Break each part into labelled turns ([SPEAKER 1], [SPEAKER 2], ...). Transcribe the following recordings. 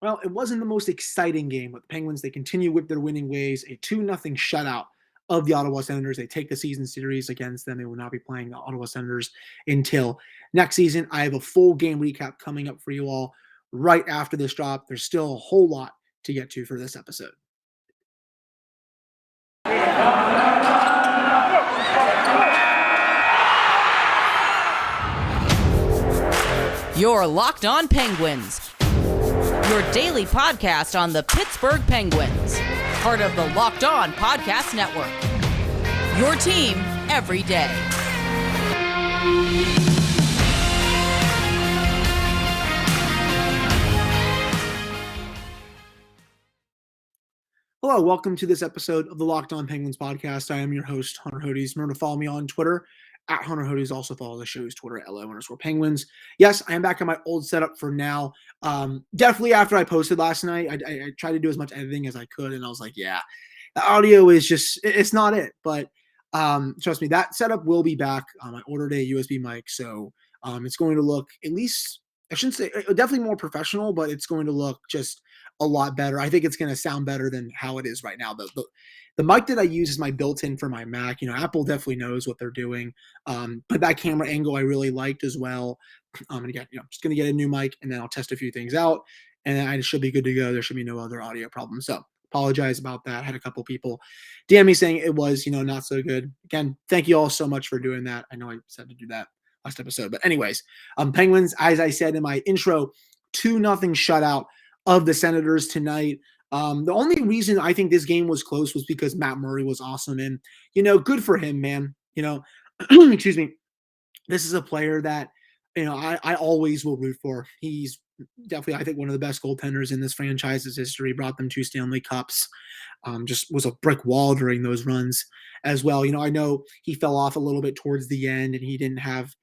[SPEAKER 1] Well, it wasn't the most exciting game, but the Penguins, they continue with their winning ways. A 2-0 shutout of the Ottawa Senators. They take the season series against them. They will not be playing the Ottawa Senators until next season. I have a full game recap coming up for you all right after this drop. There's still a whole lot to get to for this episode.
[SPEAKER 2] You're Locked On Penguins, your daily podcast on the Pittsburgh Penguins, part of the Locked On Podcast Network. Your team every day.
[SPEAKER 1] Hello, welcome to this episode of the Locked On Penguins podcast. I am your host, Hunter Hodes. Remember to follow me on Twitter at Hunter Hodes. Also follow the show's Twitter at LO_Penguins. Yes, I am back on my old setup for now. Definitely after I posted last night, I tried to do as much editing as I could, and I was like, yeah, the audio is just, it's not it. But trust me, that setup will be back. I ordered a USB mic, so it's going to look at least, I shouldn't say, definitely more professional, but it's going to look just a lot better. I think it's going to sound better than how it is right now. The mic that I use is my built-in for my Mac. Apple definitely knows what they're doing. But that camera angle I really liked as well. And again, just going to get a new mic, and then I'll test a few things out, and then I should be good to go. There should be no other audio problems. So apologize about that. I had a couple people DM me saying it was, not so good. Again, thank you all so much for doing that. I know I said to do that last episode, but anyways, Penguins, as I said in my intro, 2-0 shutout of the Senators tonight. The only reason I think this game was close was because Matt Murray was awesome, and good for him, man. Excuse me. This is a player that I always will root for. He's definitely, I think, one of the best goaltenders in this franchise's history. Brought them 2 Stanley Cups. Just was a brick wall during those runs as well. I know he fell off a little bit towards the end, and he didn't have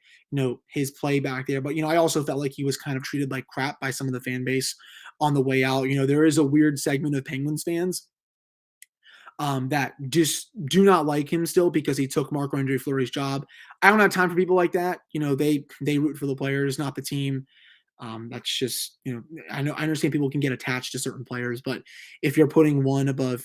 [SPEAKER 1] his play back there. But I also felt like he was kind of treated like crap by some of the fan base on the way out. There is a weird segment of Penguins fans that just do not like him still because he took Marc-Andre Fleury's job. I don't have time for people like that. They root for the players, not the team. That's just, I understand people can get attached to certain players, but if you're putting one above,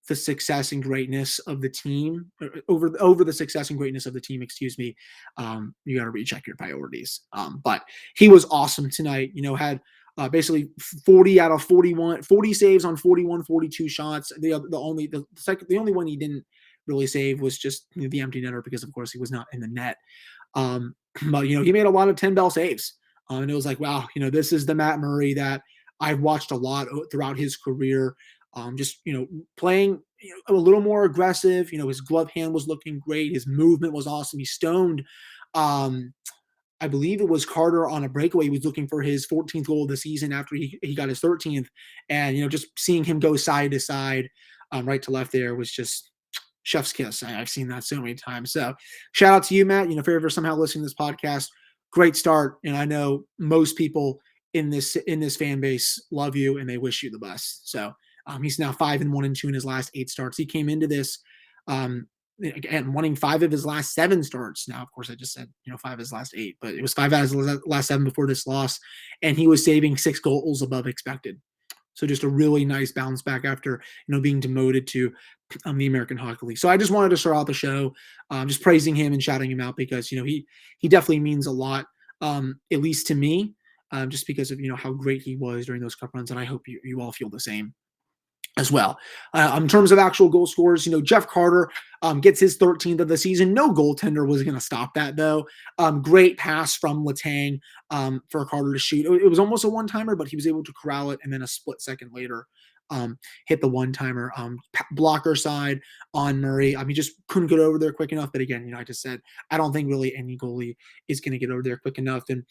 [SPEAKER 1] the success and greatness of the team over the success and greatness of the team, you got to recheck your priorities. But he was awesome tonight, had basically 40 out of 40 saves on 42 shots. The only one he didn't really save was just the empty netter because of course he was not in the net. But he made a lot of 10 bell saves. And it was like, wow, this is the Matt Murray that I've watched a lot throughout his career. Just, playing a little more aggressive. His glove hand was looking great. His movement was awesome. He stoned, I believe it was Carter on a breakaway. He was looking for his 14th goal of the season after he got his 13th. And, just seeing him go side to side, right to left there was just chef's kiss. I've seen that so many times. So shout out to you, Matt. If you're ever somehow listening to this podcast, great start. And I know most people in this fan base love you and they wish you the best. So he's now 5-1-2 in his last 8 starts. He came into this, again, winning 5 of his last 7 starts. Now, of course, I just said, 5 of his last 8, but it was 5 out of his last 7 before this loss. And he was saving 6 goals above expected. So just a really nice bounce back after, being demoted to the American Hockey League. So I just wanted to start out the show just praising him and shouting him out because, he definitely means a lot, at least to me, just because of, how great he was during those cup runs. And I hope you all feel the same as well. In terms of actual goal scorers, Jeff Carter gets his 13th of the season. No goaltender was going to stop that, though. Great pass from Letang for Carter to shoot. It was almost a one-timer, but he was able to corral it, and then a split second later hit the one-timer. Blocker side on Murray. He just couldn't get over there quick enough. But again, I just said, I don't think really any goalie is going to get over there quick enough. And,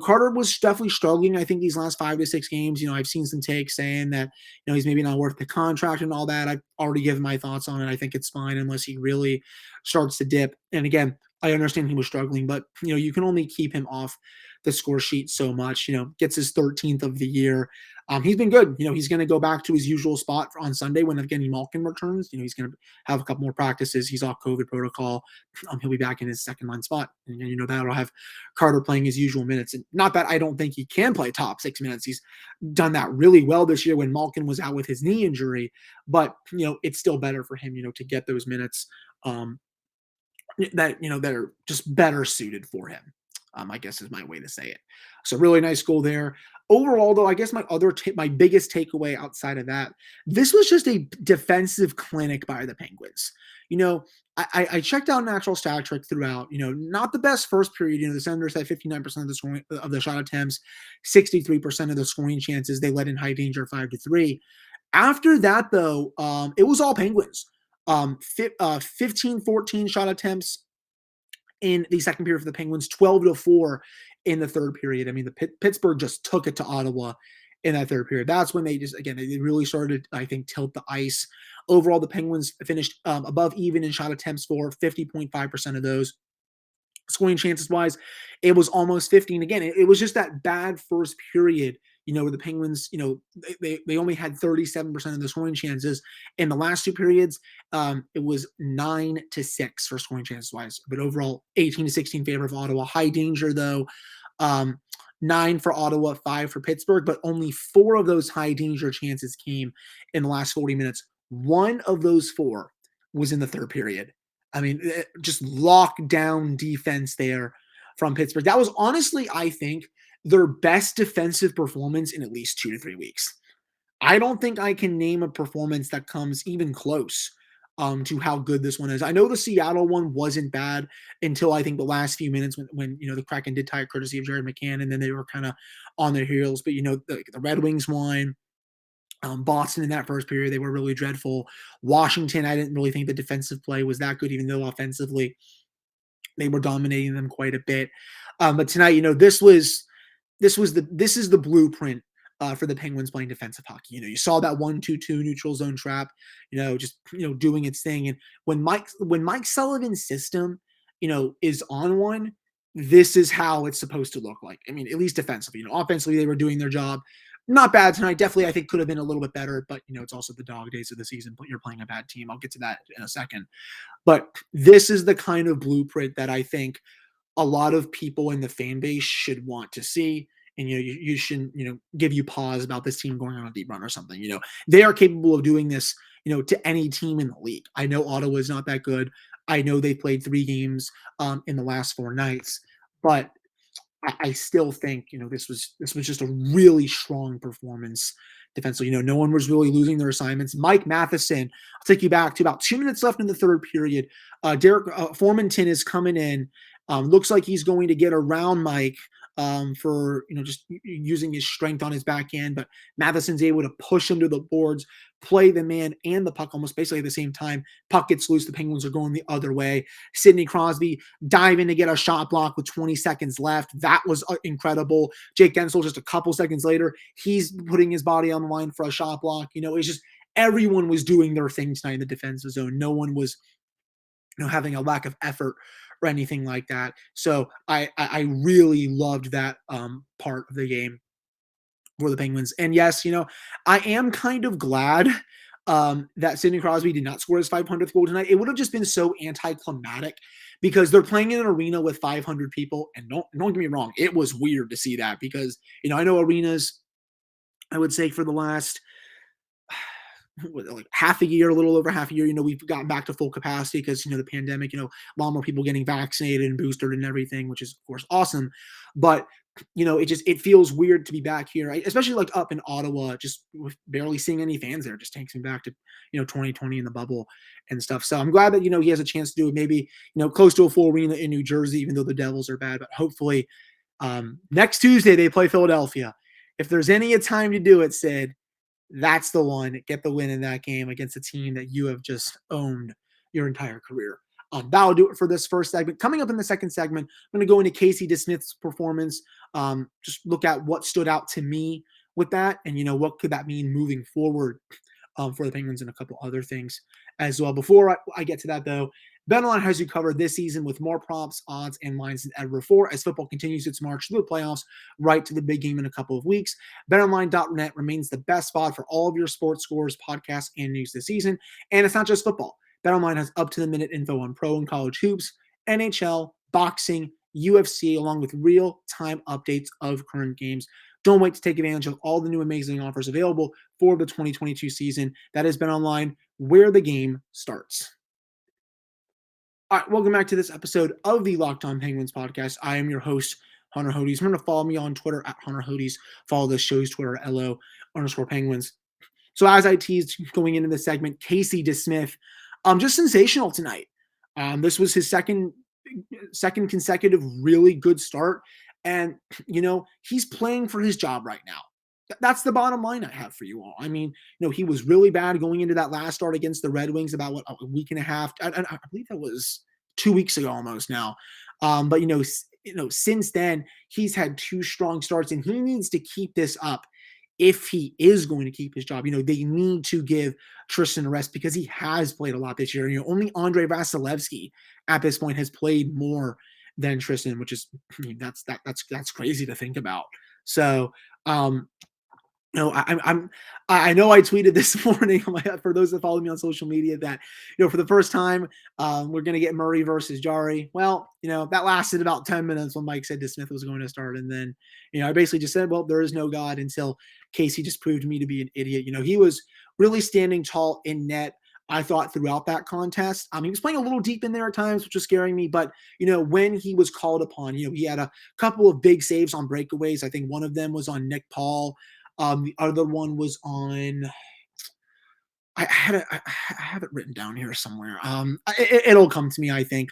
[SPEAKER 1] Carter was definitely struggling, I think, these last 5 to 6 games. I've seen some takes saying that, he's maybe not worth the contract and all that. I've already given my thoughts on it. I think it's fine unless he really starts to dip. And again, I understand he was struggling, but, you can only keep him off the score sheet so much. Gets his 13th of the year. He's been good. He's going to go back to his usual spot on Sunday when Evgeny Malkin returns. He's going to have a couple more practices. He's off COVID protocol. He'll be back in his second line spot. And, that'll have Carter playing his usual minutes. And not that I don't think he can play top 6 minutes. He's done that really well this year when Malkin was out with his knee injury. But, it's still better for him, to get those minutes that are just better suited for him. I guess is my way to say it. So really nice goal there. Overall, though, I guess my biggest takeaway outside of that, this was just a defensive clinic by the Penguins. I checked out natural stat trick throughout. Not the best first period. The Senators had 59% of the scoring of the shot attempts, 63% of the scoring chances. They led in high danger 5-3. After that, though, it was all Penguins. 15-14 shot attempts in the second period for the Penguins, 12-4 in the third period. I mean, Pittsburgh just took it to Ottawa in that third period. That's when they really started, I think, tilt the ice. Overall, the Penguins finished above even in shot attempts for 50.5% of those. Scoring chances wise, it was almost 15. Again, it was just that bad first period, where the Penguins, they only had 37% of the scoring chances. In the last two periods, it was 9-6 for scoring chances wise. But overall, 18-16 in favor of Ottawa. High danger, though. 9 for Ottawa, 5 for Pittsburgh, but only 4 of those high danger chances came in the last 40 minutes. One of those 4 was in the third period. I mean, just lockdown defense there from Pittsburgh. That was honestly, I think, their best defensive performance in at least 2 to 3 weeks. I don't think I can name a performance that comes even close to how good this one is. I know the Seattle one wasn't bad until I think the last few minutes when the Kraken did tie it courtesy of Jared McCann, and then they were kind of on their heels. But, the Red Wings won. Boston in that first period, they were really dreadful. Washington, I didn't really think the defensive play was that good, even though offensively they were dominating them quite a bit. But tonight, this is the blueprint for the Penguins playing defensive hockey. You saw that 1-2-2 neutral zone trap, just doing its thing. And when Mike Sullivan's system, is on one, this is how it's supposed to look like. I mean, at least defensively. Offensively, they were doing their job. Not bad tonight. Definitely, I think could have been a little bit better, but it's also the dog days of the season, but you're playing a bad team. I'll get to that in a second. But this is the kind of blueprint that I think a lot of people in the fan base should want to see. And, you shouldn't, give you pause about this team going on a deep run or something. They are capable of doing this, to any team in the league. I know Ottawa is not that good. I know they played 3 games in the last 4 nights, but I still think, this was just a really strong performance defensively. No one was really losing their assignments. Mike Matheson, I'll take you back to about 2 minutes left in the third period. Derek Formanton is coming in. Looks like he's going to get around Mike for just using his strength on his back end, but Matheson's able to push him to the boards, play the man and the puck almost basically at the same time. Puck gets loose, the Penguins are going the other way. Sidney Crosby diving to get a shot block with 20 seconds left. That was incredible. Jake Gensel just a couple seconds later, he's putting his body on the line for a shot block. It's just everyone was doing their thing tonight in the defensive zone. No one was having a lack of effort or anything like that. So I really loved that part of the game for the Penguins. And yes, I am kind of glad that Sidney Crosby did not score his 500th goal tonight. It would have just been so anticlimactic because they're playing in an arena with 500 people. And don't get me wrong, it was weird to see that because, I know arenas, I would say for the last like half a year, a little over half a year, we've gotten back to full capacity because, the pandemic, a lot more people getting vaccinated and boosted and everything, which is of course awesome. But, it feels weird to be back here, right? Especially like up in Ottawa, just with barely seeing any fans there, just takes me back to, 2020 in the bubble and stuff. So I'm glad that, he has a chance to do it maybe, close to a full arena in New Jersey, even though the Devils are bad, but hopefully next Tuesday they play Philadelphia. If there's any time to do it, Sid, that's the one. Get the win in that game against a team that you have just owned your entire career. That'll do it for this first segment. Coming up in the second segment, I'm going to go into Casey DeSmith's performance. Just look at what stood out to me with that, and what could that mean moving forward for the Penguins and a couple other things as well. Before I get to that, though, BetOnline has you covered this season with more props, odds, and lines than ever before as football continues its march through the playoffs right to the big game in a couple of weeks. BetOnline.net remains the best spot for all of your sports scores, podcasts, and news this season. And it's not just football. BetOnline has up-to-the-minute info on pro and college hoops, NHL, boxing, UFC, along with real-time updates of current games. Don't wait to take advantage of all the new amazing offers available for the 2022 season. That has BetOnline, where the game starts. All right, welcome back to this episode of the Locked On Penguins podcast. I am your host, Hunter Hodes. Remember to follow me on Twitter at Hunter Hodes. Follow this show's Twitter, LO_Penguins. So as I teased going into the segment, Casey DeSmith, just sensational tonight. This was his second consecutive really good start. And, he's playing for his job right now. That's the bottom line I have for you all. I mean, he was really bad going into that last start against the Red Wings about a week and a half. I believe that was 2 weeks ago almost now. But since then he's had 2 strong starts, and he needs to keep this up if he is going to keep his job. They need to give Tristan a rest because he has played a lot this year. Only Andrei Vasilevsky at this point has played more than Tristan, which is, that's crazy to think about. So, I know I tweeted this morning for those that follow me on social media that, for the first time, we're going to get Murray versus Jari. Well, that lasted about 10 minutes when Mike said DeSmith was going to start. And then, I basically just said, well, there is no God, until Casey just proved me to be an idiot. He was really standing tall in net, I thought, throughout that contest. He was playing a little deep in there at times, which was scaring me. But, when he was called upon, he had a couple of big saves on breakaways. I think one of them was on Nick Paul. The other one was on, I have it written down here somewhere. It'll come to me, I think,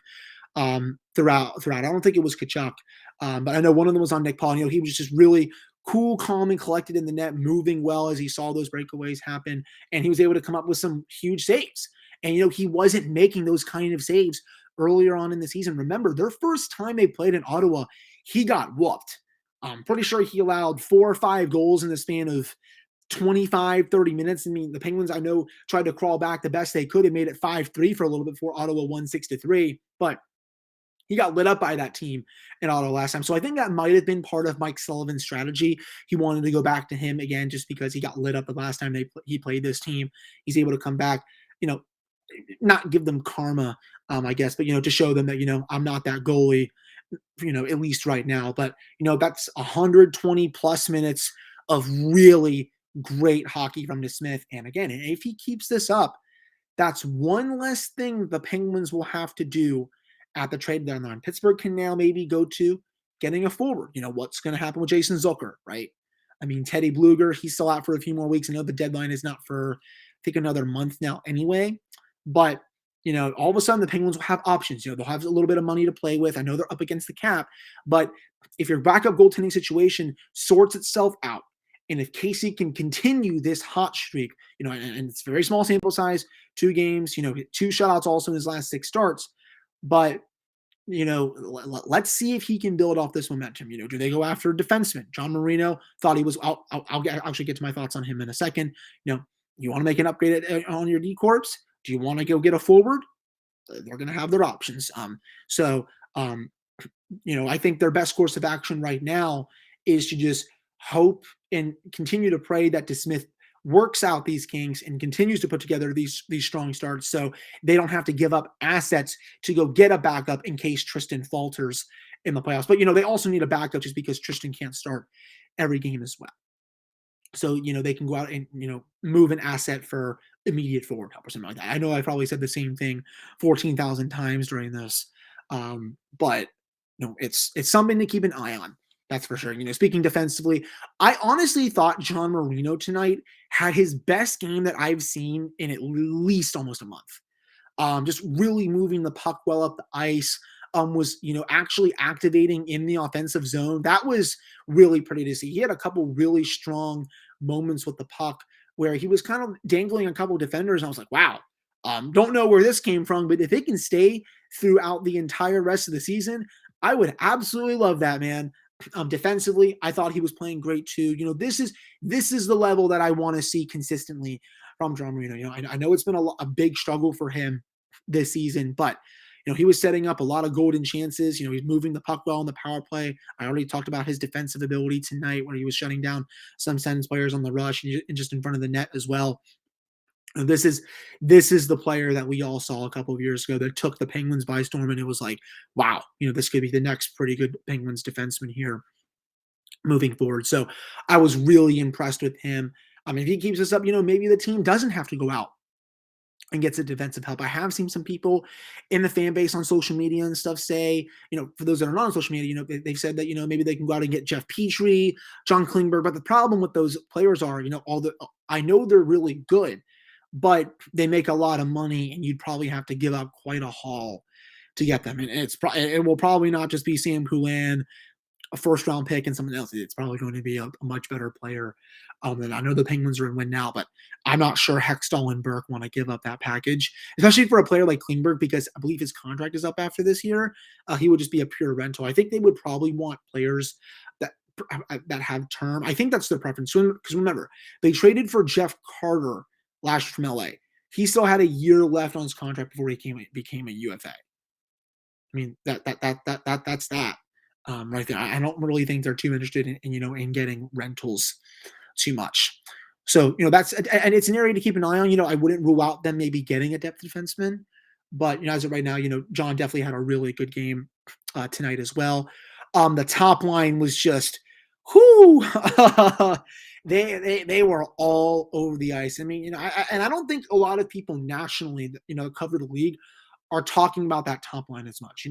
[SPEAKER 1] throughout. I don't think it was Kachuk, but I know one of them was on Nick Paul. He was just really cool, calm, and collected in the net, moving well as he saw those breakaways happen, and he was able to come up with some huge saves. And he wasn't making those kind of saves earlier on in the season. Remember, their first time they played in Ottawa, he got whooped. I'm pretty sure he allowed 4 or 5 goals in the span of 25, 30 minutes. I mean, the Penguins, I know, tried to crawl back the best they could and made it 5-3 for a little bit before Ottawa won 6-3. But he got lit up by that team in Ottawa last time. So I think that might have been part of Mike Sullivan's strategy. He wanted to go back to him again just because he got lit up the last time he played this team. He's able to come back, not give them karma, I guess, but, to show them that, I'm not that goalie, at least right now. But, that's 120 plus minutes of really great hockey from DeSmith. And again, if he keeps this up, that's one less thing the Penguins will have to do at the trade deadline. Pittsburgh can now maybe go to getting a forward. What's going to happen with Jason Zucker, right? I mean, Teddy Bluger, he's still out for a few more weeks. I know the deadline is not for, I think, another month now anyway. But all of a sudden the Penguins will have options. They'll have a little bit of money to play with. I know they're up against the cap, but if your backup goaltending situation sorts itself out, and if Casey can continue this hot streak, and it's a very small sample size, 2 games, 2 shutouts also in his last 6 starts, but let's see if he can build off this momentum. Do they go after a defenseman? John Marino thought he was. I'll actually get to my thoughts on him in a second. You want to make an upgrade on your D corps? Do you want to go get a forward? They're going to have their options. I think their best course of action right now is to just hope and continue to pray that DeSmith works out these kinks and continues to put together these strong starts, so they don't have to give up assets to go get a backup in case Tristan falters in the playoffs. But they also need a backup just because Tristan can't start every game as well. So, they can go out and, move an asset for immediate forward help or something like that. I know I probably said the same thing 14,000 times during this. But, it's something to keep an eye on. That's for sure. Speaking defensively, I honestly thought John Marino tonight had his best game that I've seen in at least almost a month. Just really moving the puck well up the ice. Was, actually activating in the offensive zone. That was really pretty to see. He had a couple really strong moments with the puck where he was kind of dangling a couple of defenders. And I was like, wow, don't know where this came from, but if it can stay throughout the entire rest of the season, I would absolutely love that, man. Defensively, I thought he was playing great too. This is the level that I want to see consistently from John Marino. I know it's been a big struggle for him this season, but he was setting up a lot of golden chances. He's moving the puck well in the power play. I already talked about his defensive ability tonight, where he was shutting down some Sens players on the rush and just in front of the net as well. This is the player that we all saw a couple of years ago that took the Penguins by storm, and it was like, wow, this could be the next pretty good Penguins defenseman here moving forward. So I was really impressed with him. If he keeps this up, maybe the team doesn't have to go out and get some defensive help. I have seen some people in the fan base on social media and stuff say, for those that are not on social media, they've said that, maybe they can go out and get Jeff Petrie, John Klingberg. But the problem with those players are, I know they're really good, but they make a lot of money, and you'd probably have to give up quite a haul to get them. And it will probably not just be Sam Poulin, a first-round pick, and someone else. It's probably going to be a much better player. And I know the Penguins are in win now, but I'm not sure Hextall and Burke want to give up that package, especially for a player like Klingberg, because I believe his contract is up after this year. He would just be a pure rental. I think they would probably want players that have term. I think that's their preference. Because remember, they traded for Jeff Carter last year from LA. He still had a year left on his contract before he became a UFA. I mean, that's that right there. I don't really think they're too interested in getting rentals too much. So, and it's an area to keep an eye on. I wouldn't rule out them maybe getting a depth defenseman, but as of right now, John definitely had a really good game tonight as well. The top line was just, whoo, they were all over the ice. I mean, I don't think a lot of people nationally, cover the league are talking about that top line as much.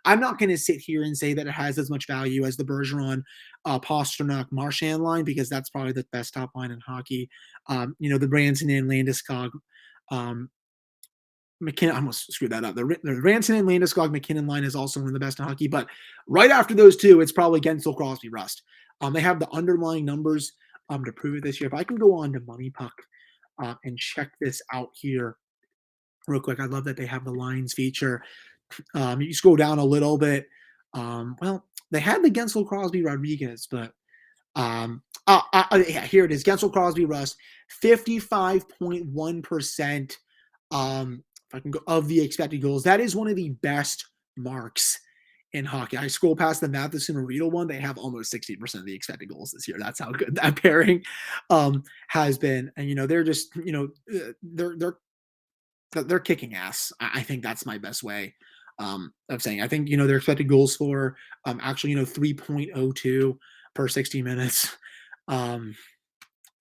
[SPEAKER 1] I'm not going to sit here and say that it has as much value as the Bergeron, Pastrnak, Marchand line, because that's probably the best top line in hockey. The Rantanen, Landeskog, McKinnon, I almost screwed that up. The Rantanen, Landeskog, McKinnon line is also one of the best in hockey, but right after those two, it's probably Gensel, Crosby, Rust. They have the underlying numbers to prove it this year. If I can go on to Money Puck and check this out here real quick. I love that they have the lines feature. You scroll down a little bit. Well, they had the Gensel, Crosby, Rodriguez, but yeah, here it is. Gensel, Crosby, Rust, 55.1%. If I can go of the expected goals, that is one of the best marks in hockey. I scroll past the Matheson and Riedel one. They have almost 60% of the expected goals this year. That's how good that pairing has been. And they're just they're kicking ass. I think that's my best way of saying. I think their expected goals for actually 3.02 per 60 minutes.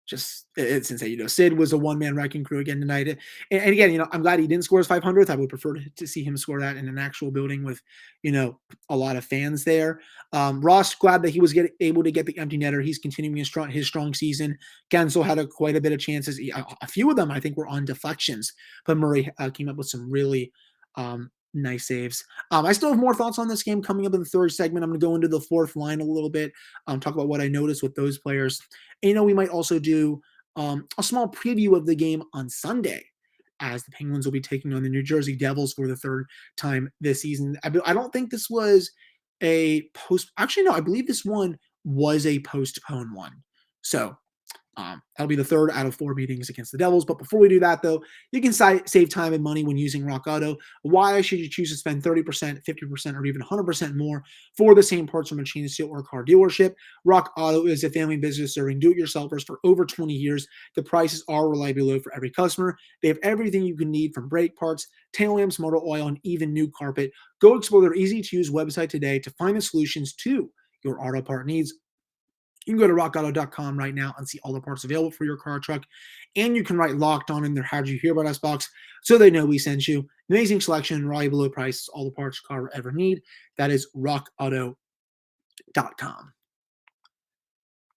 [SPEAKER 1] Just it's insane. Sid was a one-man wrecking crew again tonight, and again, I'm glad he didn't score his 500th. I would prefer to see him score that in an actual building with a lot of fans there. Ross, glad that he was able to get the empty netter. He's continuing his strong season. Gensel had quite a bit of chances. A few of them I think were on deflections, but Murray came up with some really nice saves. I still have more thoughts on this game coming up in the third segment. I'm going to go into the fourth line a little bit, talk about what I noticed with those players. And, we might also do a small preview of the game on Sunday, as the Penguins will be taking on the New Jersey Devils for the third time this season. I don't think this was a actually, no, I believe this one was a postponed one. So that'll be the third out of 4 meetings against the Devils. But before we do that, though, you can save time and money when using Rock Auto. Why should you choose to spend 30%, 50%, or even 100% more for the same parts from a chain steel or car dealership? Rock Auto is a family business serving do-it-yourselfers for over 20 years. The prices are reliably low for every customer. They have everything you can need, from brake parts, tail lamps, motor oil, and even new carpet. Go explore their easy-to-use website today to find the solutions to your auto part needs. You can go to rockauto.com right now and see all the parts available for your car or truck. And you can write Locked On in their How Did You Hear About Us box so they know we sent you. Amazing selection, reliable low prices, all the parts your car will ever need. That is rockauto.com.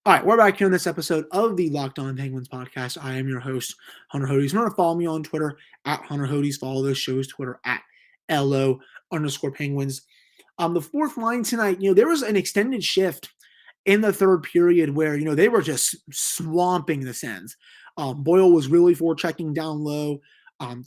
[SPEAKER 1] All right, we're back here on this episode of the Locked On Penguins podcast. I am your host, Hunter Hodes. Remember to follow me on Twitter at Hunter Hodes. Follow those shows' Twitter at LO_Penguins. The fourth line tonight, there was an extended shift in the third period where, they were just swamping the Sens. Boyle was really forechecking down low,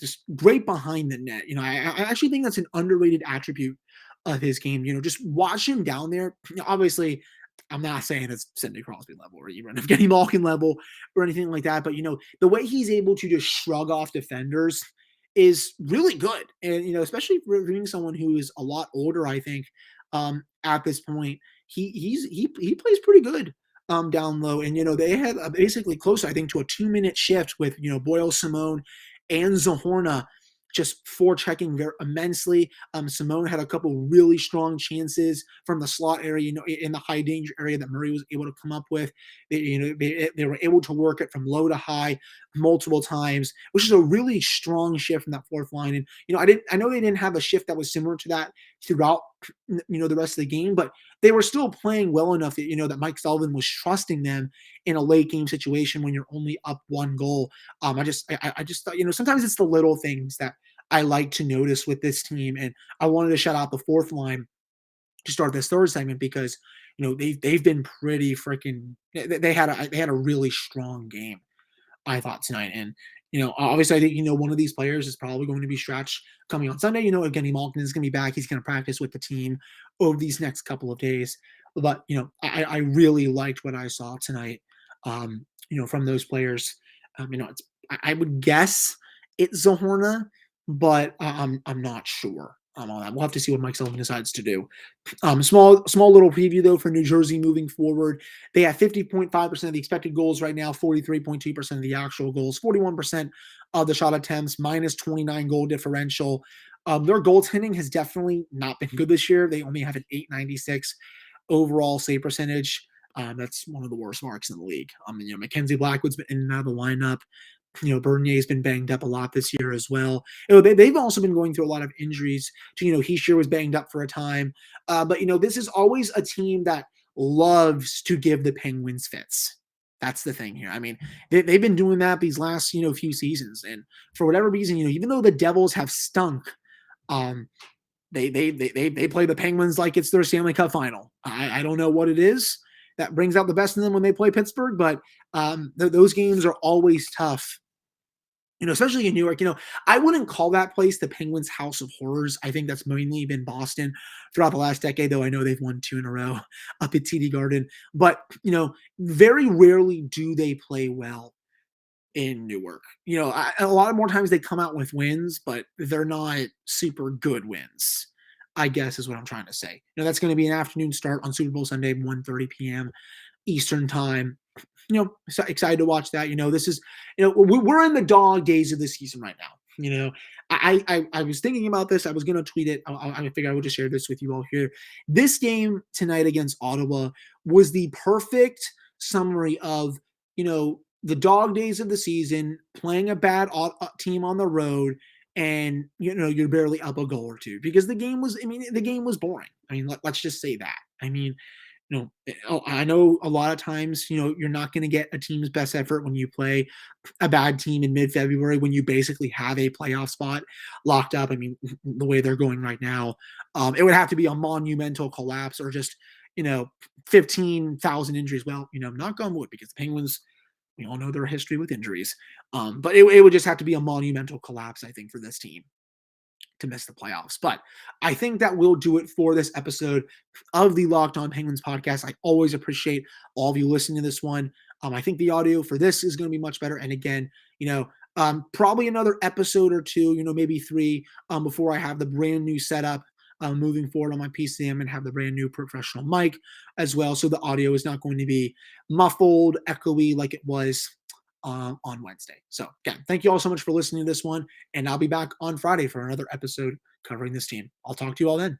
[SPEAKER 1] just great behind the net. I actually think that's an underrated attribute of his game. Just watch him down there. Obviously, I'm not saying it's Sidney Crosby level or even Evgeny Malkin level or anything like that, but, the way he's able to just shrug off defenders is really good. And, especially for being someone who is a lot older, I think, at this point, he plays pretty good down low. And, they had basically close, I think, to a 2-minute shift with, Boyle, Simone, and Zahorna just forechecking very immensely. Simone had a couple really strong chances from the slot area, in the high danger area that Murray was able to come up with. They were able to work it from low to high multiple times, which is a really strong shift from that fourth line. And I know they didn't have a shift that was similar to that throughout the rest of the game, but they were still playing well enough that that Mike Sullivan was trusting them in a late game situation when you're only up one goal. I just thought, sometimes it's the little things that I like to notice with this team. And I wanted to shout out the fourth line to start this third segment because, they've been pretty freaking, they had a really strong game, I thought, tonight. And, obviously I think, one of these players is probably going to be stretched coming on Sunday. Evgeny Malkin is going to be back. He's going to practice with the team over these next couple of days. But, I really liked what I saw tonight, from those players. I would guess it's Zahorna, but I'm not sure on that. We'll have to see what Mike Sullivan decides to do. Small little preview though for New Jersey moving forward. They have 50.5% of the expected goals right now, 43.2% of the actual goals, 41% of the shot attempts, minus 29 goal differential. Their goaltending has definitely not been good this year. They only have an 896 overall save percentage. That's one of the worst marks in the league. Mackenzie Blackwood's been in and out of the lineup. Bernier's been banged up a lot this year as well. They've also been going through a lot of injuries. Heischer was banged up for a time. But this is always a team that loves to give the Penguins fits. That's the thing here. I mean, they've been doing that these last, few seasons. And for whatever reason, even though the Devils have stunk, they play the Penguins like it's their Stanley Cup final. I don't know what it is that brings out the best in them when they play Pittsburgh, but those games are always tough. Especially in New York. I wouldn't call that place the Penguins' House of Horrors. I think that's mainly been Boston throughout the last decade, though I know they've won 2 in a row up at TD Garden. But, very rarely do they play well in Newark. A lot of more times they come out with wins, but they're not super good wins, I guess is what I'm trying to say. That's going to be an afternoon start on Super Bowl Sunday, 1:30 p.m. Eastern time. So excited to watch that. This is, we're in the dog days of the season right now. I was thinking about this. I was going to tweet it. I figured I would just share this with you all here. This game tonight against Ottawa was the perfect summary of, the dog days of the season, playing a bad team on the road, and, you're barely up a goal or two because the game was boring. Let's just say that. I know a lot of times, you're not going to get a team's best effort when you play a bad team in mid-February when you basically have a playoff spot locked up. The way they're going right now, it would have to be a monumental collapse or just, 15,000 injuries. Well, knock on wood, because the Penguins, we all know their history with injuries. But it would just have to be a monumental collapse, I think, for this team to miss the playoffs. But I think that will do it for this episode of the Locked On Penguins podcast. I always appreciate all of you listening to this one. I think the audio for this is going to be much better. And again, probably another episode or two, maybe 3, before I have the brand new setup moving forward on my PCM and have the brand new professional mic as well. So the audio is not going to be muffled, echoey like it was on Wednesday. So again, thank you all so much for listening to this one, and I'll be back on Friday for another episode covering this team. I'll talk to you all then.